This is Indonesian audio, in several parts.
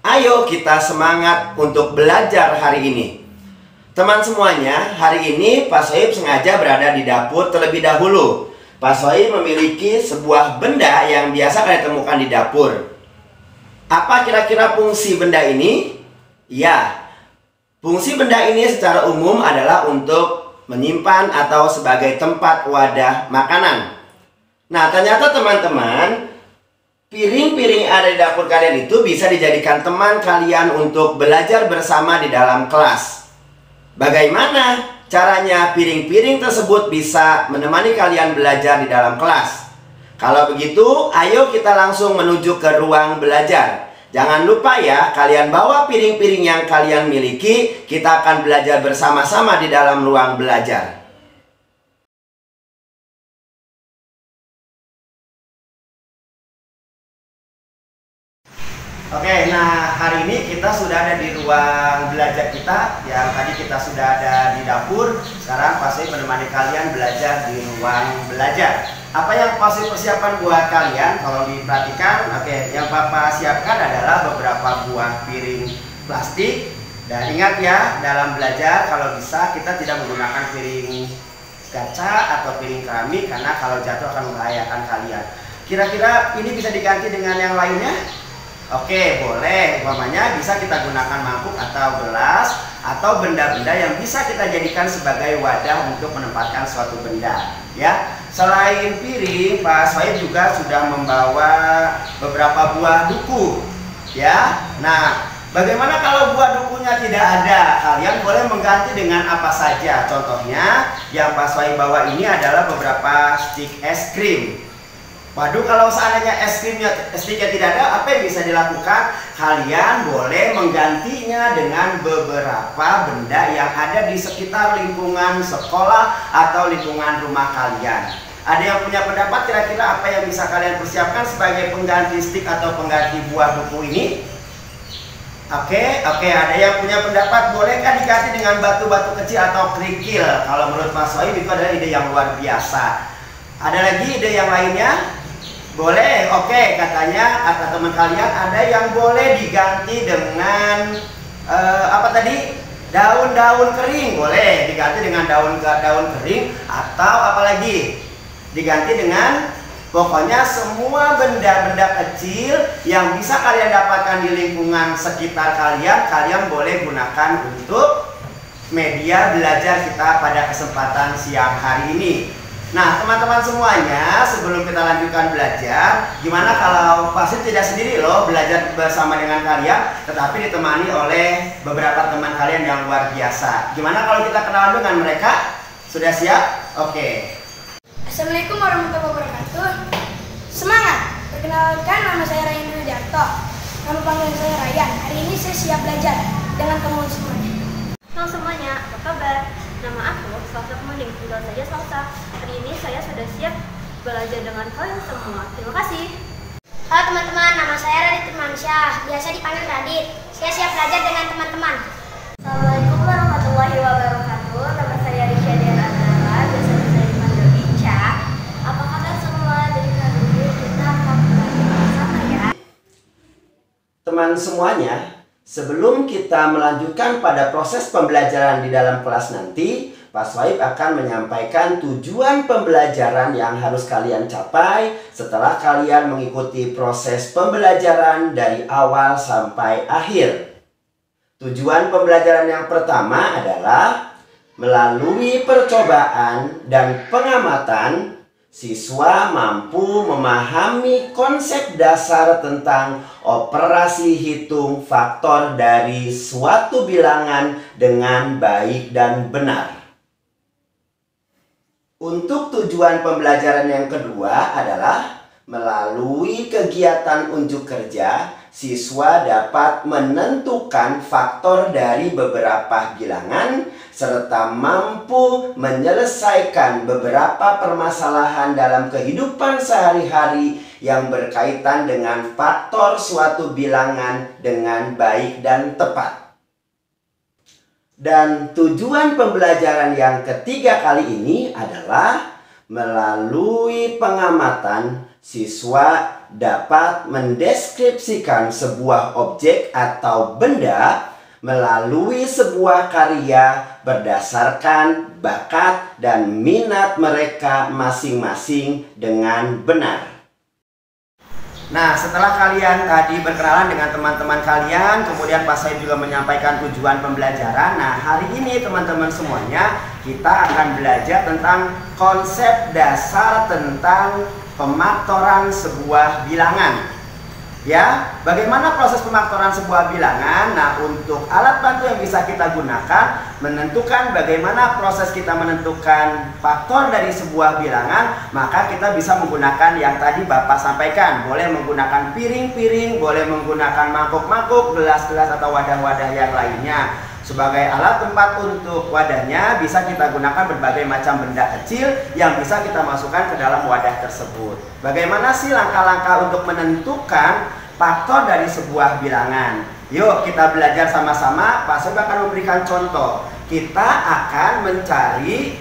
Ayo kita semangat untuk belajar hari ini. Teman semuanya, hari ini Pak Sohib sengaja berada di dapur terlebih dahulu. Pak Sohib memiliki sebuah benda yang biasa kalian temukan di dapur. Apa kira-kira fungsi benda ini? Ya, fungsi benda ini secara umum adalah untuk menyimpan atau sebagai tempat wadah makanan. Nah, ternyata teman-teman, piring-piring ada di dapur kalian itu bisa dijadikan teman kalian untuk belajar bersama di dalam kelas. Bagaimana caranya piring-piring tersebut bisa menemani kalian belajar di dalam kelas? Kalau begitu, ayo kita langsung menuju ke ruang belajar. Jangan lupa ya, kalian bawa piring-piring yang kalian miliki. Kita akan belajar bersama-sama di dalam ruang belajar. Oke, nah hari ini kita sudah ada di ruang belajar kita. Yang tadi kita sudah ada di dapur. Sekarang Pak Sohib menemani kalian belajar di ruang belajar. Apa yang Pak Sohib persiapkan buat kalian? Kalau diperhatikan, oke, yang Papa siapkan adalah beberapa buah piring plastik. Dan ingat ya, dalam belajar kalau bisa kita tidak menggunakan piring kaca atau piring keramik, karena kalau jatuh akan membahayakan kalian. Kira-kira ini bisa diganti dengan yang lainnya? Oke, boleh. Umpamanya bisa kita gunakan mangkuk atau gelas atau benda-benda yang bisa kita jadikan sebagai wadah untuk menempatkan suatu benda. Ya, selain piring, Pak Sohib juga sudah membawa beberapa buah duku. Ya, nah, bagaimana kalau buah dukunya tidak ada? Kalian boleh mengganti dengan apa saja. Contohnya, yang Pak Sohib bawa ini adalah beberapa stik es krim. Waduh, kalau seandainya es krimnya tidak ada, apa yang bisa dilakukan? Kalian boleh menggantinya dengan beberapa benda yang ada di sekitar lingkungan sekolah atau lingkungan rumah kalian. Ada yang punya pendapat kira-kira apa yang bisa kalian persiapkan sebagai pengganti stik atau pengganti buah duku ini? Oke, ada yang punya pendapat, bolehkah diganti dengan batu-batu kecil atau kerikil? Kalau menurut Mas Sohib itu adalah ide yang luar biasa. Ada lagi ide yang lainnya? Boleh, oke, katanya kata teman kalian ada yang boleh diganti dengan apa tadi? Daun-daun kering, boleh diganti dengan daun kering atau apalagi? Diganti dengan pokoknya semua benda-benda kecil yang bisa kalian dapatkan di lingkungan sekitar kalian boleh gunakan untuk media belajar kita pada kesempatan siang hari ini. Nah, teman-teman semuanya, sebelum kita lanjutkan belajar, gimana kalau Pak Sohib tidak sendiri loh belajar bersama dengan kalian, tetapi ditemani oleh beberapa teman kalian yang luar biasa. Gimana kalau kita kenalan dengan mereka? Sudah siap? Oke. Assalamualaikum warahmatullahi wabarakatuh. Semangat! Perkenalkan, nama saya Ryan Widarto. Nama panggilan saya Ryan. Hari ini saya siap belajar dengan teman semuanya. Halo semuanya, apa kabar? Nama aku Salsa Kemuning, tinggal saja Salsa. Hari ini saya sudah siap belajar dengan kalian semua. Terima kasih. Halo teman-teman, nama saya Radit Firmansyah, biasa dipanggil Radit. Saya siap belajar dengan teman-teman. Assalamualaikum warahmatullahi wabarakatuh. Nama saya Risha Dianara, biasa saya dipanggil Ica. Apa kabar semua? Jadi kali ini kita akan belajar bersama ya. Teman semuanya, sebelum kita melanjutkan pada proses pembelajaran di dalam kelas nanti, Pak Sohib akan menyampaikan tujuan pembelajaran yang harus kalian capai setelah kalian mengikuti proses pembelajaran dari awal sampai akhir. Tujuan pembelajaran yang pertama adalah melalui percobaan dan pengamatan, siswa mampu memahami konsep dasar tentang operasi hitung faktor dari suatu bilangan dengan baik dan benar. Untuk tujuan pembelajaran yang kedua adalah melalui kegiatan unjuk kerja, siswa dapat menentukan faktor dari beberapa bilangan serta mampu menyelesaikan beberapa permasalahan dalam kehidupan sehari-hari yang berkaitan dengan faktor suatu bilangan dengan baik dan tepat. Dan tujuan pembelajaran yang ketiga kali ini adalah melalui pengamatan, siswa dapat mendeskripsikan sebuah objek atau benda melalui sebuah karya berdasarkan bakat dan minat mereka masing-masing dengan benar. Nah, setelah kalian tadi berkenalan dengan teman-teman kalian, kemudian Pak Said juga menyampaikan tujuan pembelajaran. Nah, hari ini teman-teman semuanya kita akan belajar tentang konsep dasar tentang pemaktoran sebuah bilangan. Ya, bagaimana proses pemaktoran sebuah bilangan? Nah, untuk alat bantu yang bisa kita gunakan menentukan bagaimana proses kita menentukan faktor dari sebuah bilangan, maka kita bisa menggunakan yang tadi Bapak sampaikan. Boleh menggunakan piring-piring, boleh menggunakan mangkuk-mangkuk, gelas-gelas atau wadah-wadah yang lainnya. Sebagai alat tempat untuk wadahnya bisa kita gunakan berbagai macam benda kecil yang bisa kita masukkan ke dalam wadah tersebut. Bagaimana sih langkah-langkah untuk menentukan faktor dari sebuah bilangan? Yuk kita belajar sama-sama. Pak Said akan memberikan contoh. Kita akan mencari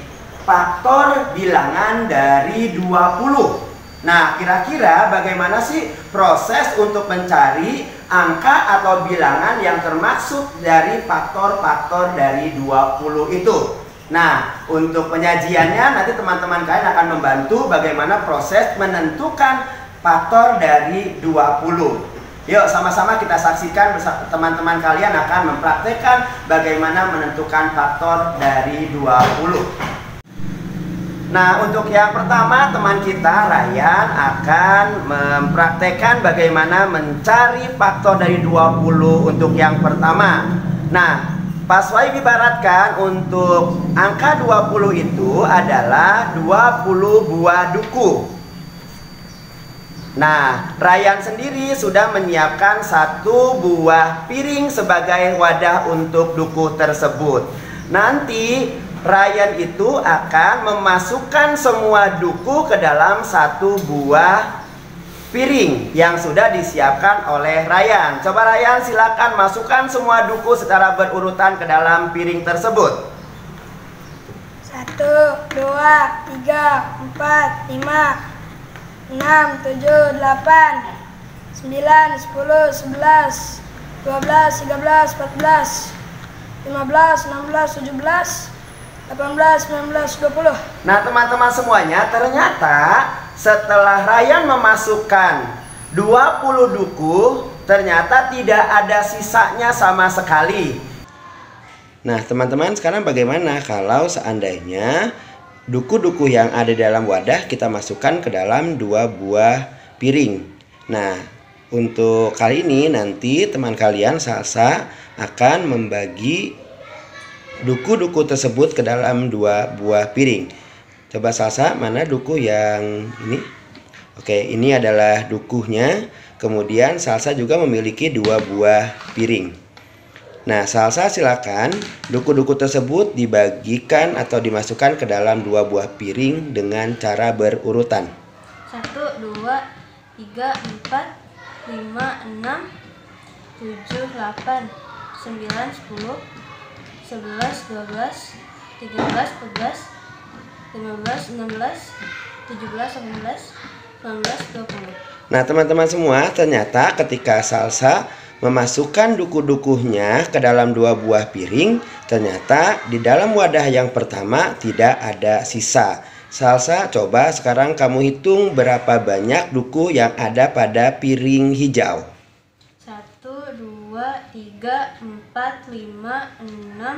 faktor bilangan dari 20. Nah, kira-kira bagaimana sih proses untuk mencari angka atau bilangan yang termaksud dari faktor-faktor dari 20 itu? Nah, untuk penyajiannya nanti teman-teman kalian akan membantu bagaimana proses menentukan faktor dari 20. Yuk sama-sama kita saksikan bersama teman-teman kalian akan mempraktekkan bagaimana menentukan faktor dari 20. Nah, untuk yang pertama teman kita Ryan akan mempraktekkan bagaimana mencari faktor dari 20 untuk yang pertama. Nah, Pak Said ibaratkan untuk angka 20 itu adalah 20 buah duku. Nah, Ryan sendiri sudah menyiapkan 1 buah piring sebagai wadah untuk duku tersebut. Nanti Ryan itu akan memasukkan semua duku ke dalam 1 buah piring yang sudah disiapkan oleh Ryan. Coba Ryan silakan masukkan semua duku secara berurutan ke dalam piring tersebut. 1, 2, 3, 4, 5, 6, 7, 8, 9, 10, 11, 12, 13, 14, 15, 16, 17, 18, 19, 20. Nah teman-teman semuanya, ternyata setelah Ryan memasukkan 20 duku, ternyata tidak ada sisanya sama sekali. Nah teman-teman, sekarang bagaimana kalau seandainya duku-duku yang ada dalam wadah kita masukkan ke dalam 2 buah piring? Nah, untuk kali ini nanti teman kalian Salsa akan membagi duku-duku tersebut ke dalam 2 buah piring. Coba Salsa, mana duku yang ini? Oke, ini adalah dukunya. Kemudian Salsa juga memiliki 2 buah piring. Nah, Salsa silakan duku-duku tersebut dibagikan atau dimasukkan ke dalam 2 buah piring dengan cara berurutan. 1, 2, 3, 4, 5, 6, 7, 8, 9, 10, 11, 12, 13, 14, 15, 16, 17, 18, 19, 20. Nah teman-teman semua, ternyata ketika Salsa memasukkan duku-dukunya ke dalam 2 buah piring, ternyata di dalam wadah yang pertama tidak ada sisa. Salsa, coba sekarang kamu hitung berapa banyak duku yang ada pada piring hijau. 1, 2, 3, 4, 5, 6,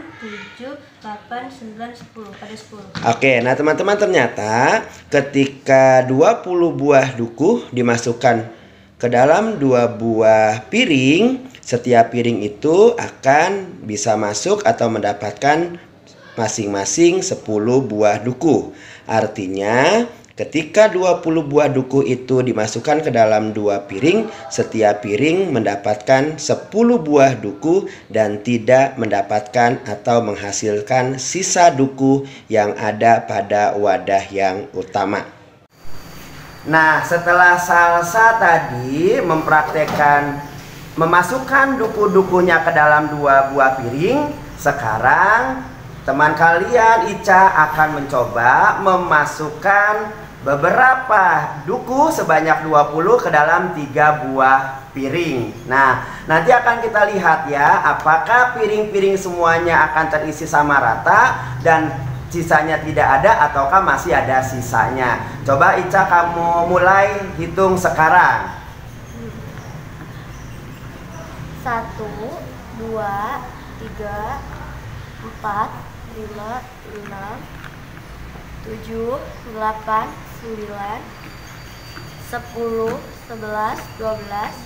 7, 8, 9, 10. Pada 10. Oke, nah teman-teman, ternyata ketika 20 buah duku dimasukkan ke dalam 2 buah piring, setiap piring itu akan bisa masuk atau mendapatkan masing-masing 10 buah duku. Artinya ketika 20 buah duku itu dimasukkan ke dalam 2 piring, setiap piring mendapatkan 10 buah duku dan tidak mendapatkan atau menghasilkan sisa duku yang ada pada wadah yang utama. Nah, setelah Salsa tadi mempraktekkan memasukkan duku-dukunya ke dalam 2 buah piring, sekarang teman kalian Ica akan mencoba memasukkan beberapa duku sebanyak 20 ke dalam 3 buah piring. Nah, nanti akan kita lihat ya, apakah piring-piring semuanya akan terisi sama rata dan sisanya tidak ada ataukah masih ada sisanya. Coba Ica, kamu mulai hitung sekarang. 1, 2, 3, 4, 5, 6, 7, 8, 9, 10, 11, 12,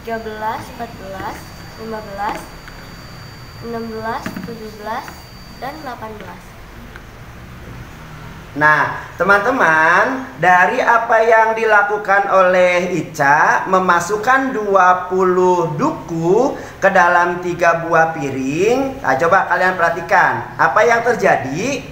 13, 14, 15, 16, 17, dan 18. Nah, teman-teman, dari apa yang dilakukan oleh Ica, memasukkan 20 duku ke dalam 3 buah piring. Nah, coba kalian perhatikan, apa yang terjadi?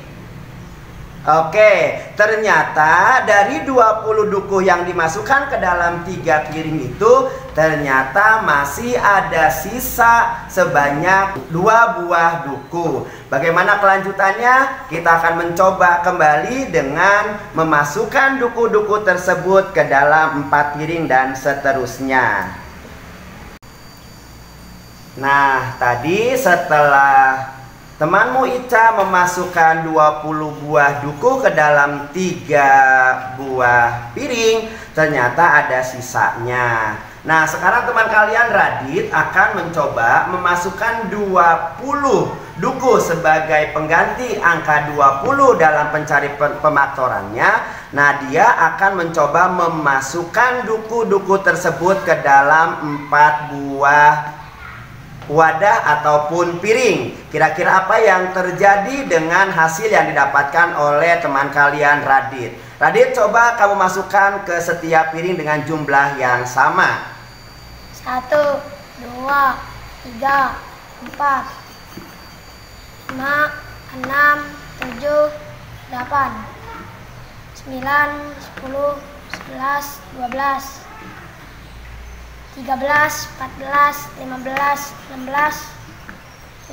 Oke, ternyata dari 20 duku yang dimasukkan ke dalam 3 piring itu, ternyata masih ada sisa sebanyak 2 buah duku. Bagaimana kelanjutannya? Kita akan mencoba kembali dengan memasukkan duku-duku tersebut ke dalam 4 piring dan seterusnya. Nah, tadi setelah temanmu Ica memasukkan 20 buah duku ke dalam 3 buah piring, ternyata ada sisanya. Nah, sekarang teman kalian Radit akan mencoba memasukkan 20 duku sebagai pengganti angka 20 dalam pencari pemaktorannya. Nah, dia akan mencoba memasukkan duku-duku tersebut ke dalam 4 buah wadah ataupun piring. Kira-kira apa yang terjadi dengan hasil yang didapatkan oleh teman kalian Radit? Radit, coba kamu masukkan ke setiap piring dengan jumlah yang sama. 1, 2, 3, 4, 5, 6, 7, 8, 9, 10, 11, 12, 13, 14, 15, 16,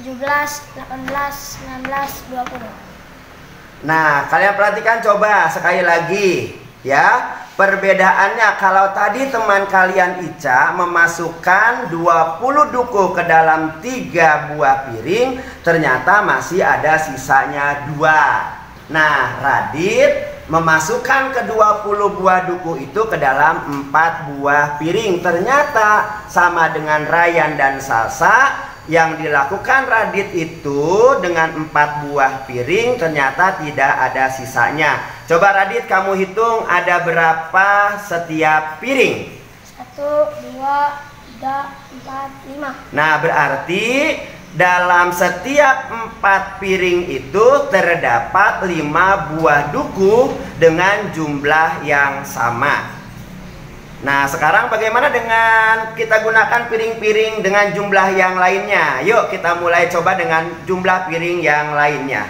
17, 18, 19, 20. Nah, kalian perhatikan coba sekali lagi ya. Perbedaannya, kalau tadi teman kalian Ica memasukkan 20 duku ke dalam 3 buah piring, ternyata masih ada sisanya 2. Nah, Radit memasukkan ke 20 buah duku itu ke dalam 4 buah piring. Ternyata sama dengan Ryan dan Salsa, yang dilakukan Radit itu dengan 4 buah piring ternyata tidak ada sisanya. Coba Radit, kamu hitung ada berapa setiap piring? 1, 2, 3, 4, 5. Nah, berarti dalam setiap 4 piring itu terdapat 5 buah duku dengan jumlah yang sama. Nah, sekarang bagaimana dengan kita gunakan piring-piring dengan jumlah yang lainnya? Yuk kita mulai coba dengan jumlah piring yang lainnya.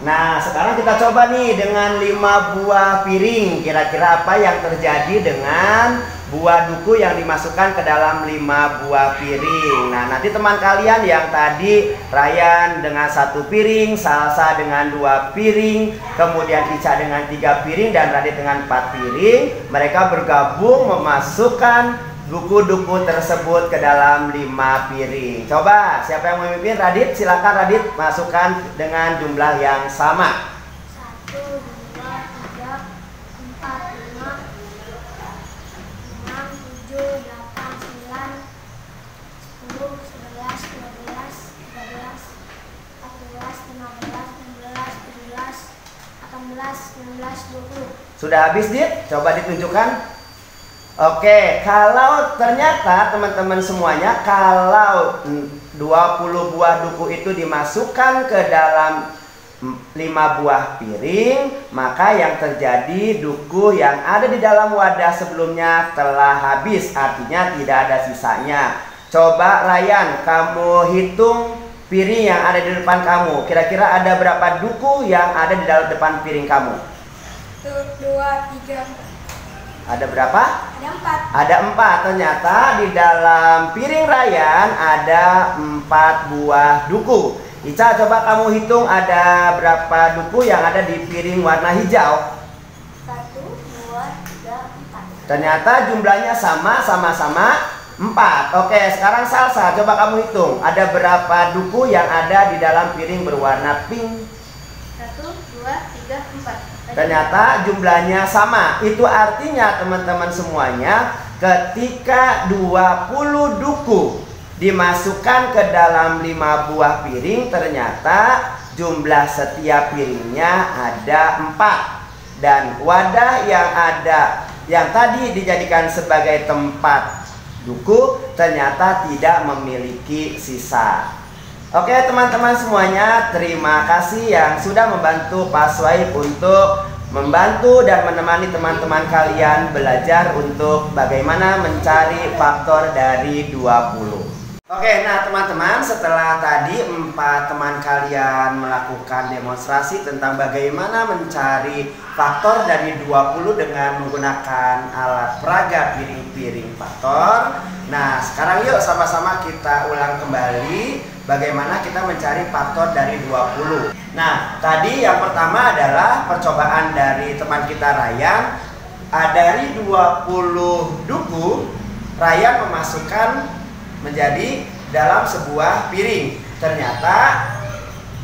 Nah, sekarang kita coba nih dengan 5 buah piring. Kira-kira apa yang terjadi dengan buah duku yang dimasukkan ke dalam 5 buah piring? Nah, nanti teman kalian yang tadi Ryan dengan 1 piring, Salsa dengan 2 piring, kemudian Ica dengan 3 piring, dan Radit dengan 4 piring, mereka bergabung memasukkan duku-duku tersebut ke dalam 5 piring. Coba, siapa yang memimpin? Radit, silakan Radit, masukkan dengan jumlah yang sama. 1, 2, 3, 4, 5, 6, 7, 8, 9, 10, 11, 12, 13, 14, 15, 16, 17, 18, 19, 20. Sudah habis, Dit? Coba ditunjukkan. Oke, kalau ternyata teman-teman semuanya, kalau 20 buah duku itu dimasukkan ke dalam 5 buah piring, maka yang terjadi duku yang ada di dalam wadah sebelumnya telah habis, artinya tidak ada sisanya. Coba Ryan, kamu hitung piring yang ada di depan kamu. Kira-kira ada berapa duku yang ada di dalam depan piring kamu? 1, 2, 3. Ada berapa? Ada 4. Ada 4. Ternyata di dalam piring Ryan ada 4 buah duku. Ica, coba kamu hitung ada berapa duku yang ada di piring warna hijau. 1, 2, 3, 4. Ternyata jumlahnya sama-sama 4. Oke, sekarang Salsa, coba kamu hitung ada berapa duku yang ada di dalam piring berwarna pink. 1, 2, 3, 4. Ternyata jumlahnya sama. Itu artinya teman-teman semuanya, ketika 20 duku dimasukkan ke dalam 5 buah piring, ternyata jumlah setiap piringnya ada 4. Dan wadah yang ada yang tadi dijadikan sebagai tempat duku ternyata tidak memiliki sisa. Oke teman-teman semuanya, terima kasih yang sudah membantu Pak Swaib untuk membantu dan menemani teman-teman kalian belajar untuk bagaimana mencari faktor dari 20. Oke, nah teman-teman, setelah tadi 4 teman kalian melakukan demonstrasi tentang bagaimana mencari faktor dari 20 dengan menggunakan alat peraga piring-piring faktor. Nah, sekarang yuk sama-sama kita ulang kembali bagaimana kita mencari faktor dari 20. Nah, tadi yang pertama adalah percobaan dari teman kita Ryan. Dari 20 duku, Ryan memasukkan menjadi dalam sebuah piring. Ternyata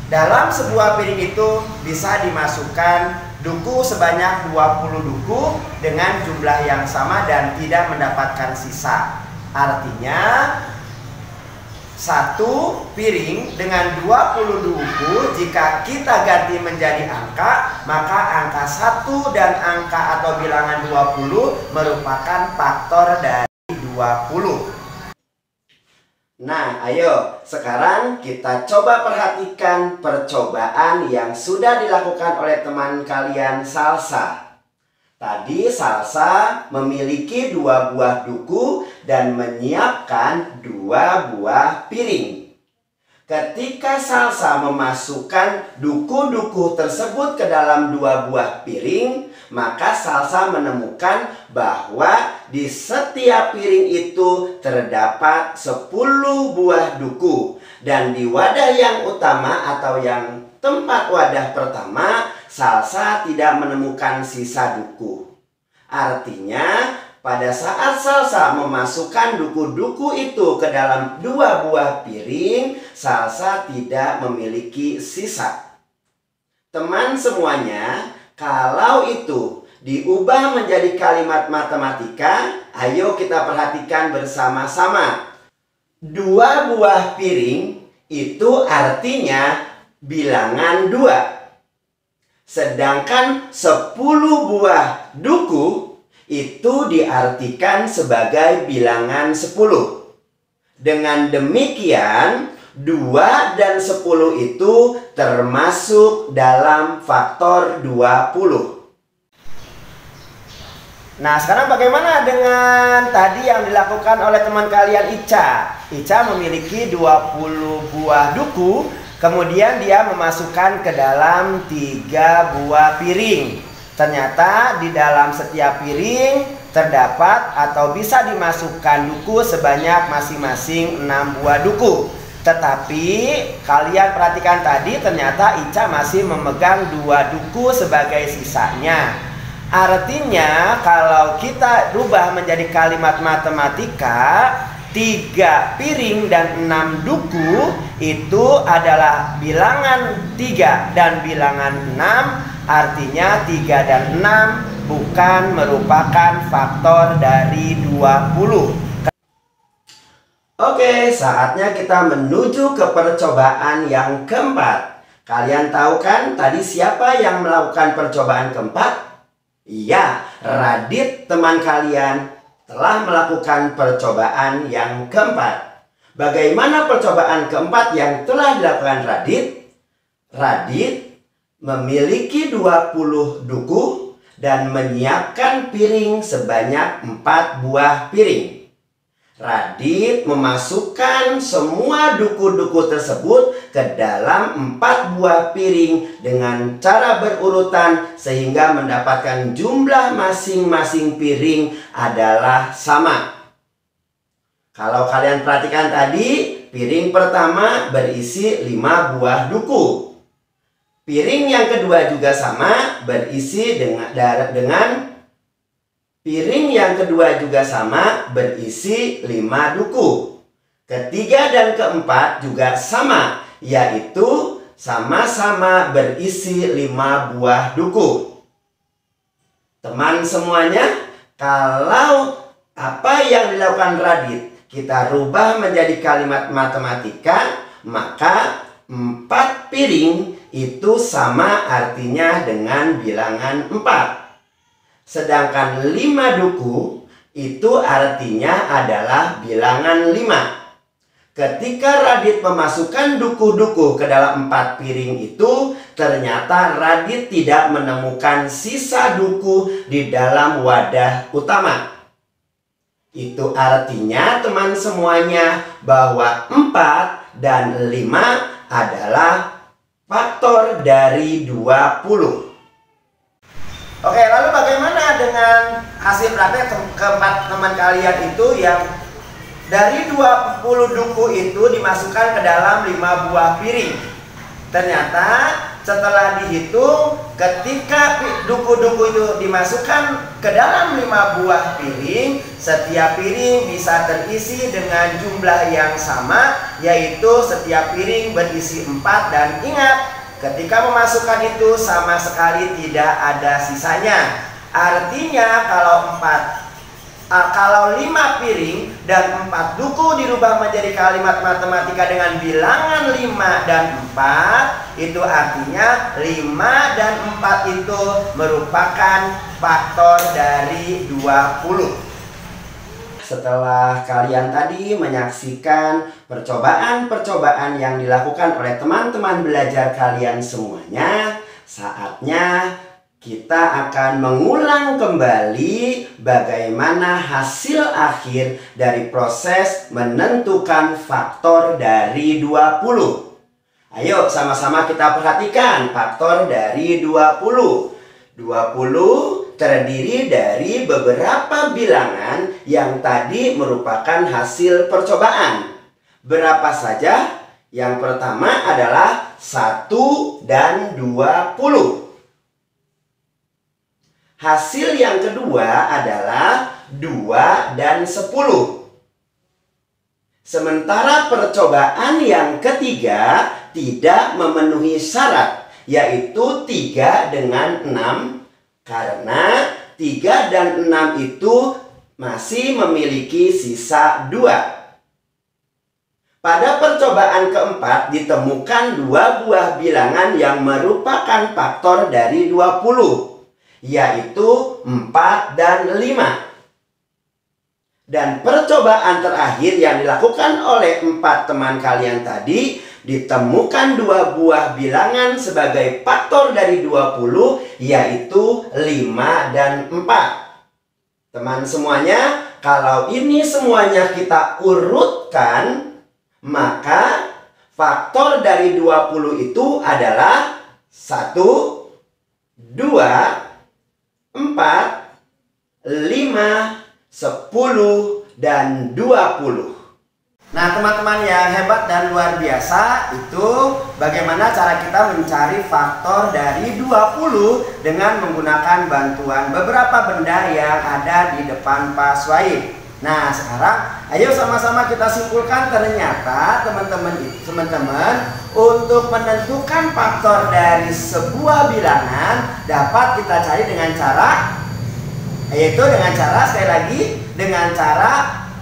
dalam sebuah piring itu bisa dimasukkan duku sebanyak 20 duku dengan jumlah yang sama dan tidak mendapatkan sisa. Artinya satu piring dengan 20 duku, jika kita ganti menjadi angka, maka angka 1 dan angka atau bilangan 20 merupakan faktor dari 20. Nah, ayo sekarang kita coba perhatikan percobaan yang sudah dilakukan oleh teman kalian Salsa. Tadi Salsa memiliki 2 buah duku dan menyiapkan 2 buah piring. Ketika Salsa memasukkan duku-duku tersebut ke dalam 2 buah piring, maka Salsa menemukan bahwa di setiap piring itu terdapat 10 buah duku. Dan di wadah yang utama atau yang tempat wadah pertama, Salsa tidak menemukan sisa duku. Artinya, pada saat Salsa memasukkan duku-duku itu ke dalam 2 buah piring, Salsa tidak memiliki sisa. Teman semuanya, kalau itu diubah menjadi kalimat matematika, ayo kita perhatikan bersama-sama. 2 buah piring itu artinya bilangan 2. Sedangkan 10 buah duku itu diartikan sebagai bilangan 10. Dengan demikian, 2 dan 10 itu termasuk dalam faktor 20. Nah, sekarang bagaimana dengan tadi yang dilakukan oleh teman kalian Ica? Ica memiliki 20 buah duku, kemudian dia memasukkan ke dalam 3 buah piring. Ternyata di dalam setiap piring terdapat atau bisa dimasukkan duku sebanyak masing-masing 6 buah duku. Tetapi kalian perhatikan tadi ternyata Ica masih memegang 2 duku sebagai sisanya. Artinya kalau kita rubah menjadi kalimat matematika, 3 piring dan 6 duku itu adalah bilangan 3 dan bilangan 6. Artinya 3 dan 6 bukan merupakan faktor dari 20. Oke, saatnya kita menuju ke percobaan yang keempat. Kalian tahu kan tadi siapa yang melakukan percobaan keempat? Iya, Radit teman kalian telah melakukan percobaan yang keempat. Bagaimana percobaan keempat yang telah dilakukan Radit? Radit memiliki 20 duku dan menyiapkan piring sebanyak 4 buah piring. Radit memasukkan semua duku-duku tersebut ke dalam 4 buah piring dengan cara berurutan sehingga mendapatkan jumlah masing-masing piring adalah sama. Kalau kalian perhatikan tadi, piring pertama berisi 5 buah duku. Piring yang kedua juga sama, berisi piring yang kedua juga sama, berisi 5 duku. Ketiga dan keempat juga sama, yaitu sama-sama berisi 5 buah duku. Teman semuanya, kalau apa yang dilakukan Radit kita rubah menjadi kalimat matematika, maka 4 piring itu sama artinya dengan bilangan 4. Sedangkan 5 duku itu artinya adalah bilangan 5. Ketika Radit memasukkan duku-duku ke dalam 4 piring itu, ternyata Radit tidak menemukan sisa duku di dalam wadah utama. Itu artinya teman semuanya bahwa 4 dan 5 adalah faktor dari 20. Oke, lalu bagaimana dengan hasil praktek keempat teman kalian itu yang dari 20 duku itu dimasukkan ke dalam 5 buah piring? Ternyata setelah dihitung, ketika duku-duku itu dimasukkan ke dalam 5 buah piring, setiap piring bisa terisi dengan jumlah yang sama, yaitu setiap piring berisi 4. Dan ingat, ketika memasukkan itu sama sekali tidak ada sisanya. Artinya kalau 5 piring dan 4 duku dirubah menjadi kalimat matematika dengan bilangan 5 dan 4, itu artinya 5 dan 4 itu merupakan faktor dari 20. Setelah kalian tadi menyaksikan percobaan-percobaan yang dilakukan oleh teman-teman belajar kalian semuanya, saatnya kita akan mengulang kembali bagaimana hasil akhir dari proses menentukan faktor dari 20. Ayo sama-sama kita perhatikan faktor dari 20. 20 terdiri dari beberapa bilangan yang tadi merupakan hasil percobaan. Berapa saja? Yang pertama adalah 1 dan 20. Hasil yang kedua adalah 2 dan 10. Sementara percobaan yang ketiga tidak memenuhi syarat, yaitu 3 dengan 6, karena 3 dan 6 itu masih memiliki sisa 2. Pada percobaan keempat ditemukan 2 buah bilangan yang merupakan faktor dari 20. Yaitu 4 dan 5. Dan percobaan terakhir yang dilakukan oleh 4 teman kalian tadi, ditemukan 2 buah bilangan sebagai faktor dari 20, yaitu 5 dan 4. Teman semuanya, kalau ini semuanya kita urutkan, maka faktor dari 20 itu adalah 1, 2, 4, 5, 10, dan 20. Nah teman-teman yang hebat dan luar biasa, itu bagaimana cara kita mencari faktor dari 20 dengan menggunakan bantuan beberapa benda yang ada di depan Pak Suhaib. Nah sekarang ayo sama-sama kita simpulkan, ternyata teman-teman untuk menentukan faktor dari sebuah bilangan dapat kita cari dengan cara, yaitu dengan cara, sekali lagi, dengan cara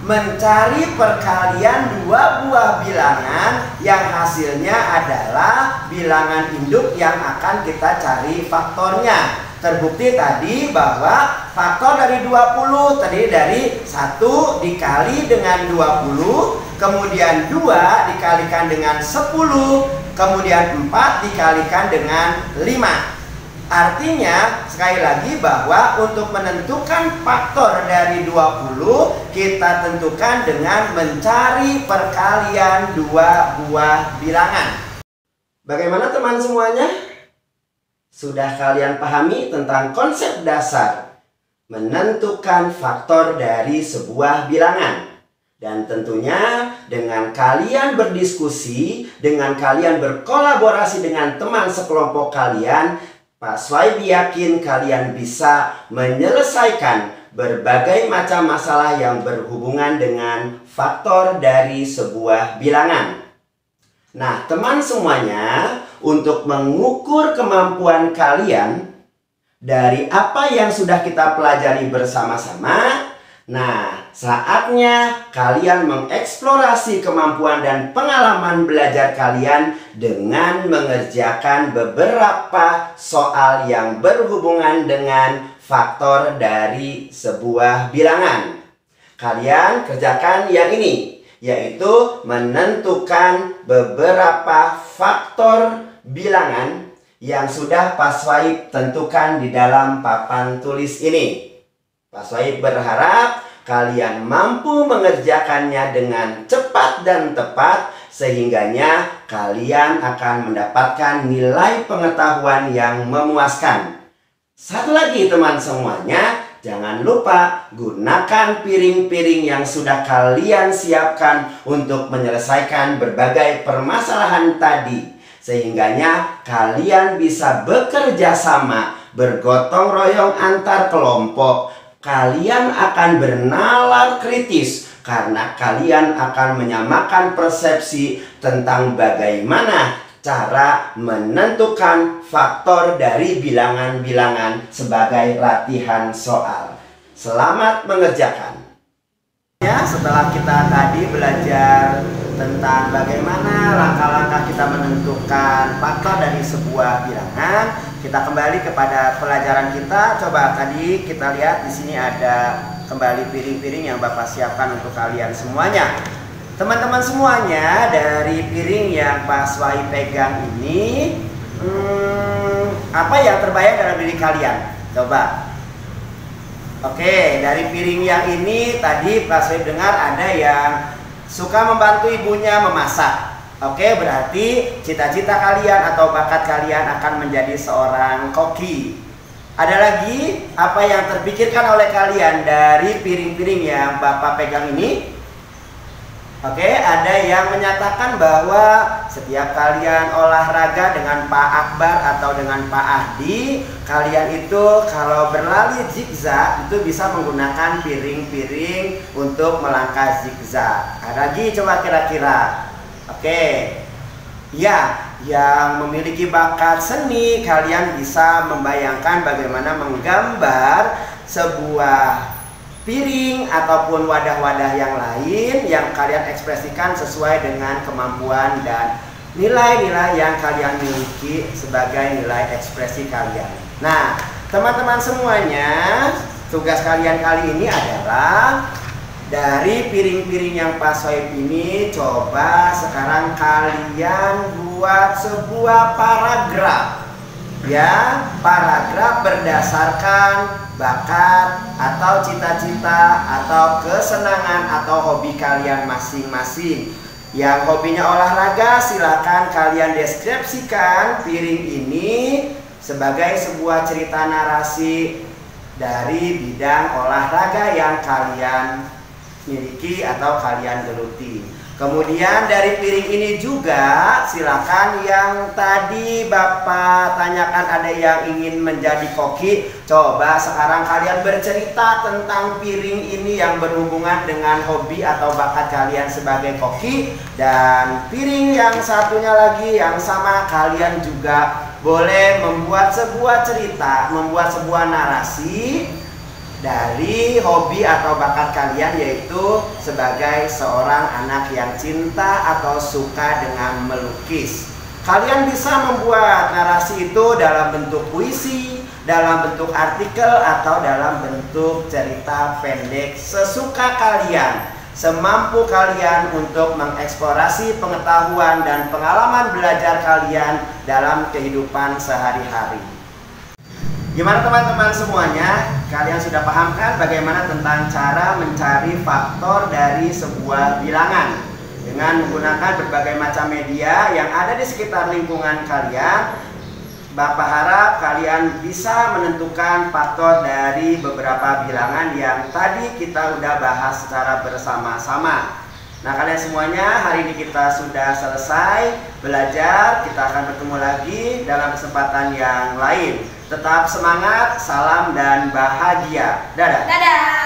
mencari perkalian 2 buah bilangan yang hasilnya adalah bilangan induk yang akan kita cari faktornya. Terbukti tadi bahwa faktor dari 20 terdiri dari 1 dikali dengan 20, kemudian 2 dikalikan dengan 10, kemudian 4 dikalikan dengan 5. Artinya sekali lagi bahwa untuk menentukan faktor dari 20, kita tentukan dengan mencari perkalian 2 buah bilangan. Bagaimana teman semuanya? Sudah kalian pahami tentang konsep dasar menentukan faktor dari sebuah bilangan? Dan tentunya dengan kalian berdiskusi, dengan kalian berkolaborasi dengan teman sekelompok kalian, Pak Swaib yakin kalian bisa menyelesaikan berbagai macam masalah yang berhubungan dengan faktor dari sebuah bilangan. Nah, teman semuanya, untuk mengukur kemampuan kalian dari apa yang sudah kita pelajari bersama-sama, nah, saatnya kalian mengeksplorasi kemampuan dan pengalaman belajar kalian dengan mengerjakan beberapa soal yang berhubungan dengan faktor dari sebuah bilangan. Kalian kerjakan yang ini, yaitu menentukan beberapa faktor bilangan yang sudah Pak Swaib tentukan di dalam papan tulis ini. Pak Swaib berharap kalian mampu mengerjakannya dengan cepat dan tepat, sehingganya kalian akan mendapatkan nilai pengetahuan yang memuaskan. Satu lagi teman semuanya, jangan lupa gunakan piring-piring yang sudah kalian siapkan untuk menyelesaikan berbagai permasalahan tadi, sehingganya kalian bisa bekerja sama, bergotong royong antar kelompok. Kalian akan bernalar kritis karena kalian akan menyamakan persepsi tentang bagaimana cara menentukan faktor dari bilangan-bilangan sebagai latihan soal. Selamat mengerjakan. Ya, setelah kita tadi belajar tentang bagaimana langkah-langkah kita menentukan faktor dari sebuah bilangan, kita kembali kepada pelajaran kita. Coba tadi kita lihat di sini ada kembali piring-piring yang Bapak siapkan untuk kalian semuanya. Teman-teman semuanya, dari piring yang Pak Swaib pegang ini, apa yang terbayang dalam diri kalian? Coba. Oke, dari piring yang ini tadi Pak Swaib dengar ada yang suka membantu ibunya memasak. Oke, berarti cita-cita kalian atau bakat kalian akan menjadi seorang koki. Ada lagi apa yang terpikirkan oleh kalian dari piring-piring yang Bapak pegang ini? Oke, ada yang menyatakan bahwa setiap kalian olahraga dengan Pak Akbar atau dengan Pak Ahdi, kalian itu kalau berlari zigzag itu bisa menggunakan piring-piring untuk melangkah zigzag. Ada lagi coba kira-kira. Oke, ya, yang memiliki bakat seni, kalian bisa membayangkan bagaimana menggambar sebuah piring ataupun wadah-wadah yang lain yang kalian ekspresikan sesuai dengan kemampuan dan nilai-nilai yang kalian miliki sebagai nilai ekspresi kalian. Nah, teman-teman semuanya, tugas kalian kali ini adalah dari piring-piring yang Pak Swaib ini, coba sekarang kalian buat sebuah paragraf. Ya, paragraf berdasarkan bakat atau cita-cita atau kesenangan atau hobi kalian masing-masing. Yang hobinya olahraga, silakan kalian deskripsikan piring ini sebagai sebuah cerita narasi dari bidang olahraga yang kalian miliki atau kalian geluti. Kemudian dari piring ini juga silakan yang tadi Bapak tanyakan ada yang ingin menjadi koki, coba sekarang kalian bercerita tentang piring ini yang berhubungan dengan hobi atau bakat kalian sebagai koki. Dan piring yang satunya lagi yang sama, kalian juga boleh membuat sebuah cerita, membuat sebuah narasi dari hobi atau bakat kalian, yaitu sebagai seorang anak yang cinta atau suka dengan melukis. Kalian bisa membuat narasi itu dalam bentuk puisi, dalam bentuk artikel, atau dalam bentuk cerita pendek, sesuka kalian, semampu kalian untuk mengeksplorasi pengetahuan dan pengalaman belajar kalian dalam kehidupan sehari-hari. Gimana teman-teman semuanya? Kalian sudah paham kan bagaimana tentang cara mencari faktor dari sebuah bilangan dengan menggunakan berbagai macam media yang ada di sekitar lingkungan kalian. Bapak harap kalian bisa menentukan faktor dari beberapa bilangan yang tadi kita udah bahas secara bersama-sama. Nah, kalian semuanya, hari ini kita sudah selesai belajar. Kita akan bertemu lagi dalam kesempatan yang lain. Tetap semangat, salam dan bahagia. Dadah. Dadah.